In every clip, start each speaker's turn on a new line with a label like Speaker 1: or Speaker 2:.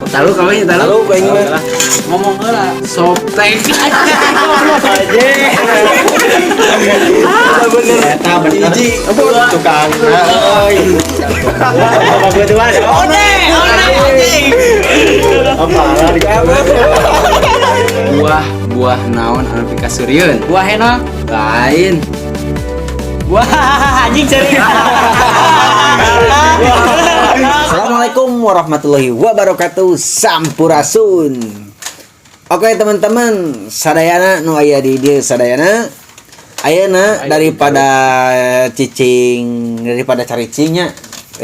Speaker 1: Taluk kawin taluk aing mah.
Speaker 2: Ngomong heula.
Speaker 1: Softtek.
Speaker 3: Bener. Eta bener. Tukang. Apa kebetulan?
Speaker 2: Anjing.
Speaker 3: Apa
Speaker 1: Buah naon anu pikasurieun?
Speaker 2: Buah hena.
Speaker 1: Lain.
Speaker 2: Wah, anjing serius.
Speaker 4: Assalamualaikum warahmatullahi wabarakatuh. Sampurasun. Oke teman-teman, sadayana nu aya di dieu sadayana ayeuna daripada caricingnya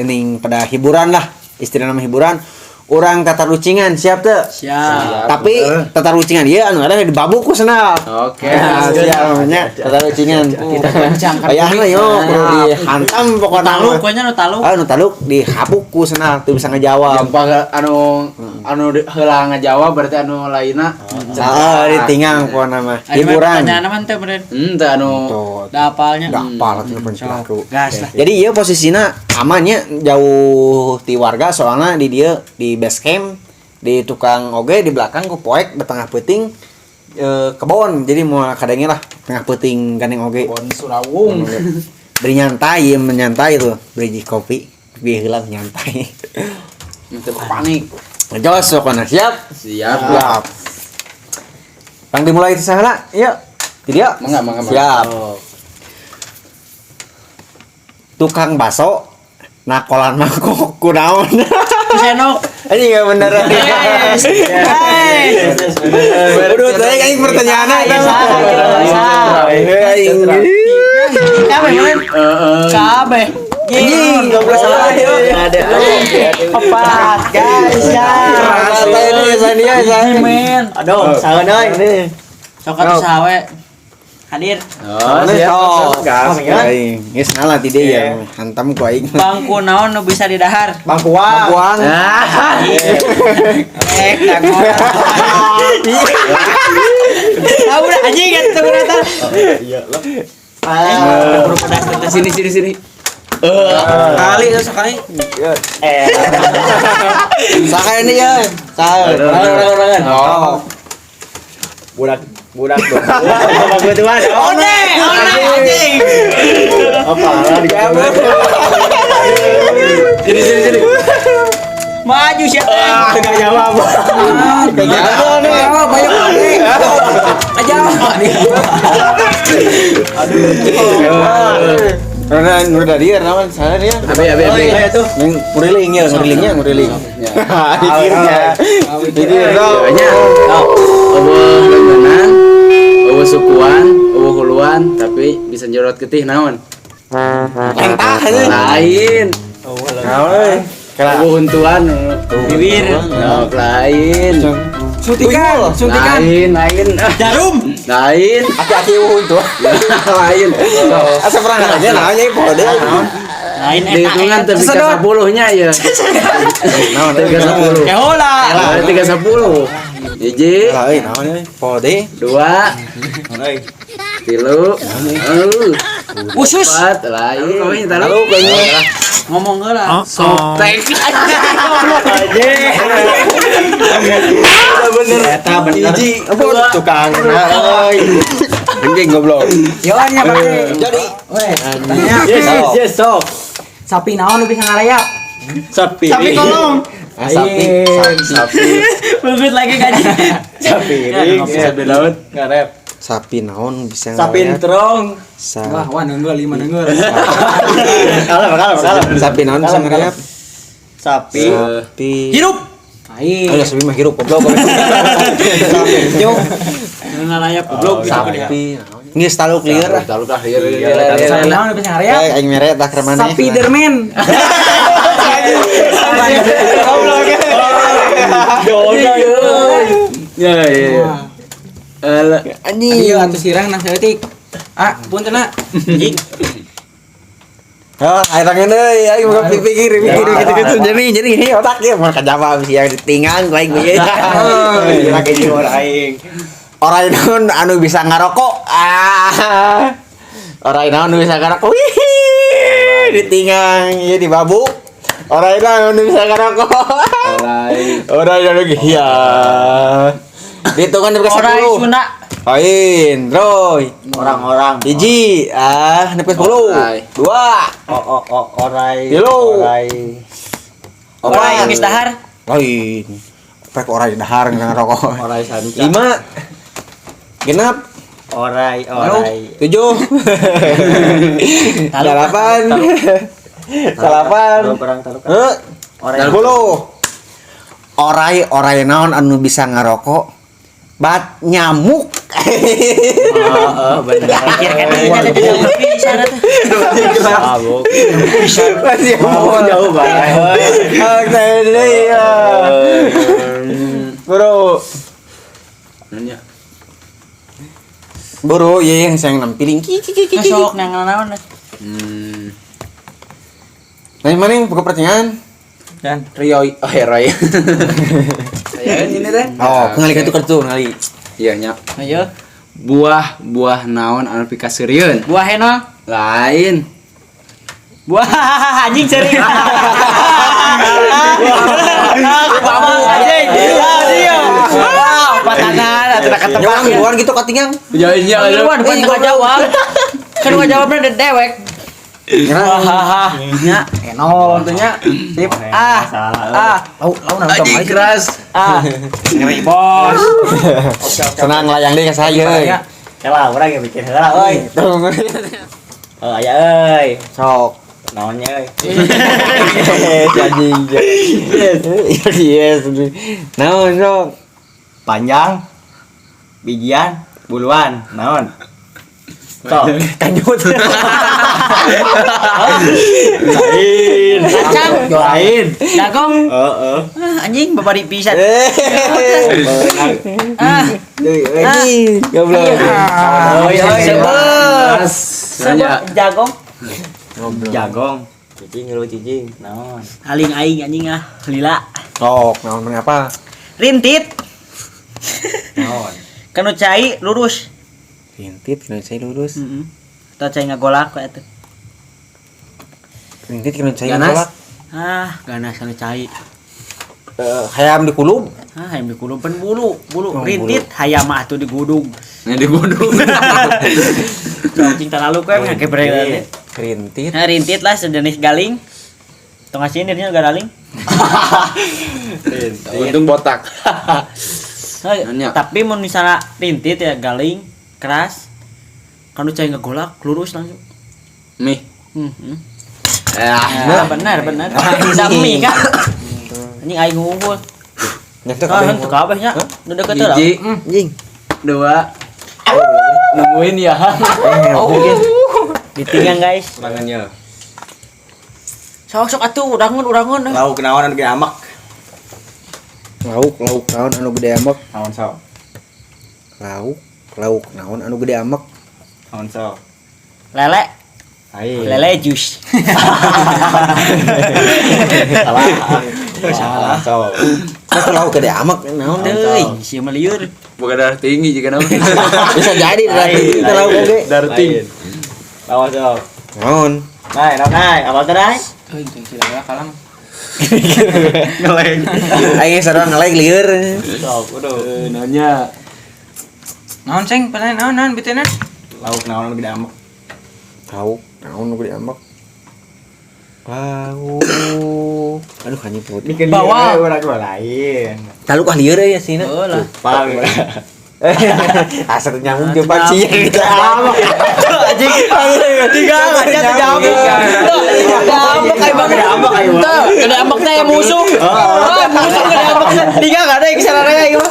Speaker 4: ini pada hiburan lah, istilahna hiburan. Urang tata rucingan siap teu?
Speaker 2: Siap.
Speaker 4: Tapi tata rucingan ieu anu ada di babuk ku senal.
Speaker 1: Oke.
Speaker 4: Siap namanya tata rucingan.
Speaker 2: Kita kencang kan.
Speaker 4: Ayahna yo kudu dihantam pokona.
Speaker 2: Taluk pokoknya nu taluk.
Speaker 4: Nu taluk dihapuk ku senal teu bisa ngajawab.
Speaker 1: Yang anu heula ngajawab berarti anu lainna.
Speaker 4: Ditinggang pokona mah. Hiburan.
Speaker 2: Pertanyaan mah teh bener.
Speaker 1: Teu anu
Speaker 2: Da apalnya.
Speaker 4: Da apal atuh pencelaku.
Speaker 2: Gas lah.
Speaker 4: Jadi ieu posisina amannya jauh ti warga soalna di dieu di base camp di tukang oge di belakang ku poek di tengah peuting kebon jadi mau kadangnya lah tengah peuting gandeng oge
Speaker 1: Bon Surawung.
Speaker 4: beri nyantai menyantai tuh beri kopi hilang nyantai
Speaker 1: Teu panik.
Speaker 4: jos pokona siap
Speaker 1: Siap.
Speaker 4: Bang dimulai itu salah yuk tidak
Speaker 1: Mangga.
Speaker 4: siap tukang baso nakolan mangkok kunaon
Speaker 2: Senok.
Speaker 4: ini nggak bener udah tadi kan pertanyaannya
Speaker 2: Kabeh.
Speaker 4: ini nggak boleh salah
Speaker 2: Ada. Empat guys ya. Men.
Speaker 4: aduh salah ini
Speaker 2: Sok atuh sawe. Hadir.
Speaker 4: Geus nalah ti dieu ya hantam ku aing
Speaker 2: Bangku naon nu bisa didahar?
Speaker 4: bangkuang
Speaker 2: Tahu dah anjing kan tuh ternyata.
Speaker 1: Sini.
Speaker 2: Kali itu sekali.
Speaker 4: saka ini ya
Speaker 1: Orang.
Speaker 4: oh budak apa kebetulan
Speaker 2: Anjing.
Speaker 4: apa
Speaker 1: Sini.
Speaker 2: Maju siapa?
Speaker 4: enggak jawab udah dia nawan sana dia
Speaker 1: Abi.
Speaker 4: yang ngurilingnya dikirnya
Speaker 1: Banyak. Eueuh langganan, eueuh sukuan, eueuh huluan, tapi bisa jorot getih naon?
Speaker 4: entah
Speaker 1: Lain. Eueuh huntuan,
Speaker 2: Bibir.
Speaker 1: lain.
Speaker 2: Suntikan.
Speaker 1: Lain.
Speaker 2: Jarum.
Speaker 4: hati
Speaker 1: Lain.
Speaker 4: tuh
Speaker 1: Lain.
Speaker 4: asa pernah aja namanya pode
Speaker 2: Lain
Speaker 1: Dihitungan tapi ke 10-nya ya. Tapi ke 10.
Speaker 2: Kehola.
Speaker 1: Berarti ke 10. Hiji,
Speaker 4: lain namanya pode
Speaker 1: 2, 3,
Speaker 2: Usus.
Speaker 1: 4, lain.
Speaker 4: lalu kayaknya
Speaker 2: Ngomong heula.
Speaker 1: Softtek.
Speaker 4: bener eta bener tukang anjing goblok
Speaker 2: Yoannya pakai.
Speaker 4: jadi
Speaker 1: Yes, sok.
Speaker 2: Sapi naon nu bisa ngarayap?
Speaker 1: Sapi.
Speaker 2: kolong.
Speaker 4: sapi
Speaker 2: Bagus lagi gaji.
Speaker 1: Sapi. Sapi laut ngarep.
Speaker 4: sapi naon bisa
Speaker 1: Sapi terong.
Speaker 2: Wah, neungeul 5 neungeul.
Speaker 1: Kalah.
Speaker 4: sapi naon bisa ngarep
Speaker 1: Sapi.
Speaker 2: Hirup. Aing.
Speaker 4: ayo sapi mah hirup goblok
Speaker 2: Jauh. Ngarayap goblok.
Speaker 4: sapi geus taluk lieur
Speaker 1: Taluk lah lieur.
Speaker 2: Sapi naon nu bisa ngarayap?
Speaker 4: aing mere tah keur maneh
Speaker 2: Spiderman.
Speaker 1: Ya. Alah.
Speaker 4: anjing
Speaker 2: Ieu atuh sirang nah saeutik. Punten na. Anjing.
Speaker 4: air tangan deui aing mah pikir gitu jadi ini otak ya mah kajawab sih yang ditinggal ku aing ge pakai jeung aing orang naon anu bisa ngarokok orang naon anu bisa ngarokok ditinggal ieu di babuk Orang itu bisa ngerokok. Orang yang lagi ya. Dihitungan dari
Speaker 2: Orang
Speaker 4: 10.
Speaker 2: Sunda.
Speaker 4: Poin, Roy.
Speaker 3: Orang-orang.
Speaker 4: Hiji, nepi 10.
Speaker 1: Orai.
Speaker 4: 2.
Speaker 3: Orai.
Speaker 4: Tilu.
Speaker 2: Orang yang geus dahar.
Speaker 4: Lain. Pek orang di dahar ngerokok.
Speaker 3: Orai sanca.
Speaker 4: 5. Genap.
Speaker 3: Orai.
Speaker 4: 7. 8. Salapan.
Speaker 3: Perang taruh.
Speaker 4: Orai 10. Orai naon anu bisa ngarokok? Bat nyamuk.
Speaker 3: Bener.
Speaker 2: Pikir kan ini ada tidak bisa tuh.
Speaker 3: Mabuk.
Speaker 4: Masih
Speaker 3: Jauh banget.
Speaker 4: Bro.
Speaker 1: Nanya.
Speaker 4: Bro, iya yang sayang nampiling.
Speaker 2: Masuk nang naon.
Speaker 4: Nah, mana yang buka pertanyaan?
Speaker 1: Dan Rio, Roy. Saya ini teh.
Speaker 4: Oh, ngali kartu ngali.
Speaker 1: Iya nya.
Speaker 2: Ayo.
Speaker 1: Buah naon anu pikaseureun?
Speaker 2: Buah henol.
Speaker 1: Lain.
Speaker 2: Buah anjing sering. Kamu anjing. Dia. Wah, patangan atuh ketebak.
Speaker 4: Nyawang luar gitu katingang.
Speaker 1: Jauhnya
Speaker 2: Luan bukan tengah jawab. Kan gua jawabnya dewek. Hahaha. Nya henol tuh nya. Sip. Lau naon
Speaker 1: Aji keras.
Speaker 2: ngeri bos.
Speaker 4: Senang layang deh ka saya.
Speaker 3: Kalah urang yang bikin heula euy. Aya euy.
Speaker 4: Sok.
Speaker 3: Naonnya euy.
Speaker 4: Anjing. Yes. Naon sok.
Speaker 3: Panjang. Bijian, buluan, naon? Sok,
Speaker 4: Kanjut.
Speaker 3: lain.
Speaker 2: Kacang.
Speaker 3: Lain.
Speaker 2: Dagong. Anjing babari pisan.
Speaker 4: Anjing. Goblok.
Speaker 1: Nanya.
Speaker 2: Jagong.
Speaker 3: Jagong. Cicing lu cicing. Naon?
Speaker 2: Aling aing anjing lila.
Speaker 4: Sok, naon mana apa?
Speaker 2: Rintit.
Speaker 3: Naon?
Speaker 2: Kanu cai lurus.
Speaker 4: Rintit kena saya lurus.
Speaker 2: Tau cai ngagolak kok eta.
Speaker 4: Rintit kena saya
Speaker 1: Ganas?
Speaker 4: kolak.
Speaker 2: Ganas kanu cai.
Speaker 4: Hayam di kulub.
Speaker 2: Hayam di kulumpan bulu. Rintit hayam mah atuh di gudung.
Speaker 1: Yang di gunung.
Speaker 2: Cing terlalu kok emang kebreng.
Speaker 4: Rintit.
Speaker 2: Nah, rintit lah sejenis galing. Tengah sini dia gak galing.
Speaker 1: Untung botak. Nanya.
Speaker 2: Tapi mau misalnya rintit ya galing keras. Kan cai ngegolak lurus langsung.
Speaker 1: Mih.
Speaker 2: Benar. Bisa mie kan. Anjing aing ngumpul.
Speaker 4: Nyetok
Speaker 2: Itu kabeh nya. Udah deket lah.
Speaker 1: Hiji,
Speaker 4: anjing.
Speaker 1: 2. Nemuin ya.
Speaker 2: Ditinggal guys.
Speaker 3: Tangannya.
Speaker 2: Sok atuh urangun.
Speaker 3: Lauk naon anu ge amak.
Speaker 4: Lauk naon anu gede amek.
Speaker 3: Naon sok?
Speaker 4: Lauk naon anu gede amek.
Speaker 3: Naon sok?
Speaker 2: Lele.
Speaker 3: Lain.
Speaker 2: Lele jus.
Speaker 3: Salah. Sok.
Speaker 4: Kan lauk gede amek naon
Speaker 2: Teuing, sia mah lieur.
Speaker 1: Bukan darah tinggi jika nama.
Speaker 4: bisa jadi dari lauk gede.
Speaker 1: Darah tinggi.
Speaker 3: Lawan sok.
Speaker 4: Naon?
Speaker 3: Nai, apa teh nai?
Speaker 1: Kalang.
Speaker 3: Ngeleng.
Speaker 4: Aing sareng ngelek lieur.
Speaker 3: Sok, udah.
Speaker 1: Nanya.
Speaker 2: Naon ceng, naon bitena?
Speaker 3: Lauk naon anu ge amak.
Speaker 4: Lauk naon anu gede amek. Lauk. Aduh hanya put.
Speaker 3: Bikin
Speaker 2: Bawang.
Speaker 3: urang dua lain.
Speaker 4: Lalu kah lieur ya sih na.
Speaker 2: Heeh lah.
Speaker 3: Paham.
Speaker 4: Asal nyambung jeung panci.
Speaker 2: Anjing. Tiga aja jawab. Ambek kayak banget.
Speaker 3: Ambek kayak banget.
Speaker 2: Gede ambek teh musuh. Musuh gede ambek. Tiga enggak ada yang sararea ieu.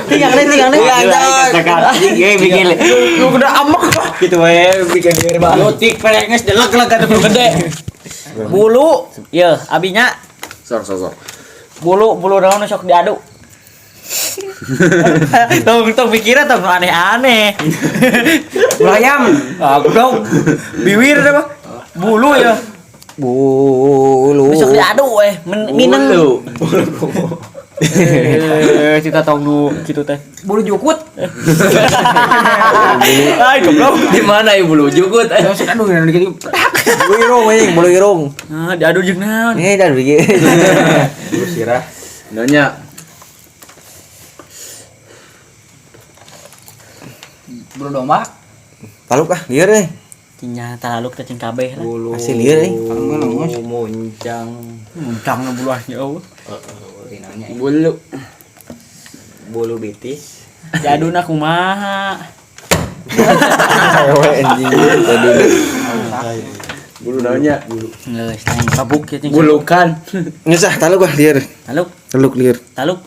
Speaker 2: Tiga ada.
Speaker 3: Anjing bikin.
Speaker 2: Lu gede ambek.
Speaker 3: Gitu we bikin dia mah.
Speaker 2: Lotik perenges delek kata gede. Bulu. Ye, abinya
Speaker 1: Sok.
Speaker 2: bulu naon sok diadu. Tong pikirnya tong aneh-aneh. Ayam, goblok. Biwir apa? Bulu ya.
Speaker 4: Bulu.
Speaker 2: Besok diadu mineng. kita tahu nu gitu teh. Bulu jukut. Ai goblok.
Speaker 1: Di mana ibu lu jukut?
Speaker 2: Terus aduh yang gitu.
Speaker 4: Bulu irung anjing, bulu irung.
Speaker 2: Nah, diadu jeung naon.
Speaker 4: Dah ieu.
Speaker 3: Bulu sirah.
Speaker 1: Nanya.
Speaker 2: Bulu domba.
Speaker 4: Taluk lieur euy.
Speaker 2: Nya taluk teh cing kabeh lah.
Speaker 3: Bulu.
Speaker 4: Asli lieur euy.
Speaker 3: Muncang.
Speaker 2: Muncangna buluahnya eueuh.
Speaker 1: Bulu.
Speaker 3: Bulu bitis.
Speaker 2: Jaduna kumaha?
Speaker 4: Ewe anjing.
Speaker 1: Bulu nanya.
Speaker 2: Geus tang kabuk ya cing.
Speaker 1: Bulukan.
Speaker 4: Ngesah taluk lieur.
Speaker 2: Taluk,
Speaker 4: Taluk lieur.
Speaker 2: taluk.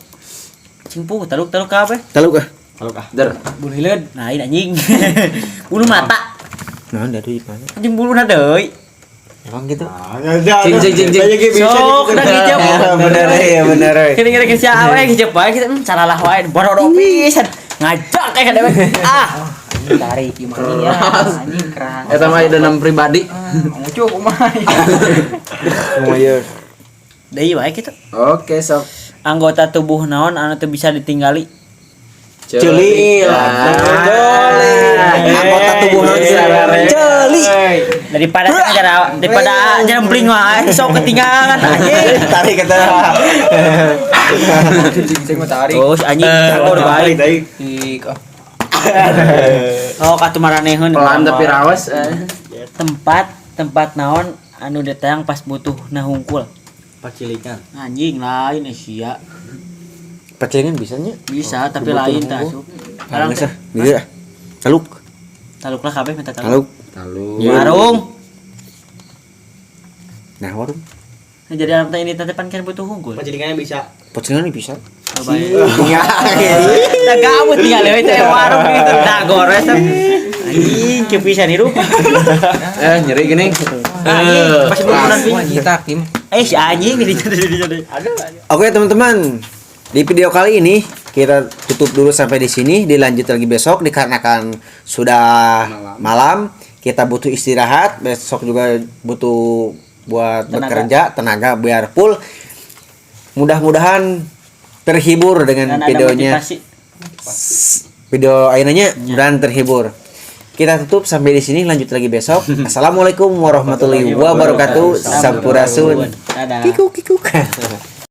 Speaker 2: Cingpu, taluk kabeh.
Speaker 4: Taluk
Speaker 3: Kalau kah?
Speaker 1: Dar.
Speaker 2: Bulu hileud, lain anjing. Bulu mata.
Speaker 4: Naon da deui mana?
Speaker 2: Anjing buluna deui.
Speaker 4: Emang gitu.
Speaker 1: Cing.
Speaker 2: Sok da ngijep.
Speaker 4: Bener euy.
Speaker 2: Kira-kira ke siapa we ngijep wae kita caralah wae bodoh pisan. Ngajak kayak dewe. Tarik gimana ya anjing keras.
Speaker 1: Eta mah dendam pribadi.
Speaker 2: Ngucuk kumaha.
Speaker 4: Semuanya.
Speaker 2: Deui wae kitu.
Speaker 1: Oke, sok.
Speaker 2: Anggota tubuh naon anu teu bisa ditinggali?
Speaker 4: Celi. Anggota tubuh naon celi.
Speaker 2: Daripada jempling wae sok ketinggalan anjing.
Speaker 4: Tarik kata.
Speaker 2: Terus anjing takor bae. Oh katu maraneheun.
Speaker 1: Pelan tapi rawas.
Speaker 2: Tempat naon anu datang pas butuh hungkul.
Speaker 3: Pacilikan.
Speaker 2: Anjing lain Asia.
Speaker 4: Pacingan bisa nya?
Speaker 2: Bisa tapi lain tah.
Speaker 4: Sekarang sah. Lieur. Taluk.
Speaker 2: Taluklah kabeh minta taluk.
Speaker 4: Taluk.
Speaker 2: Warung.
Speaker 4: Nah, warung.
Speaker 2: Nah, jadi anak ini teh pan kan butuh hungkul.
Speaker 3: Pacilikannya bisa.
Speaker 4: Pacingan bisa.
Speaker 2: Iya. Da gabut tinggal we teh warung gitu da gores. Anjing kepisan hirup.
Speaker 1: Nyeri gini.
Speaker 2: Pas bulan nyitak tim. Si anjing ini jadi.
Speaker 4: Oke, teman-teman. Di video kali ini kita tutup dulu sampai di sini, dilanjut lagi besok dikarenakan sudah malam. Kita butuh istirahat, besok juga butuh buat bekerja, tenaga biar full. Mudah-mudahan terhibur dengan videonya. Video akhirnya dan terhibur. Kita tutup sampai di sini, lanjut lagi besok. Assalamualaikum warahmatullahi wabarakatuh. Sampurasun.
Speaker 2: Dadah.
Speaker 4: Kikuk.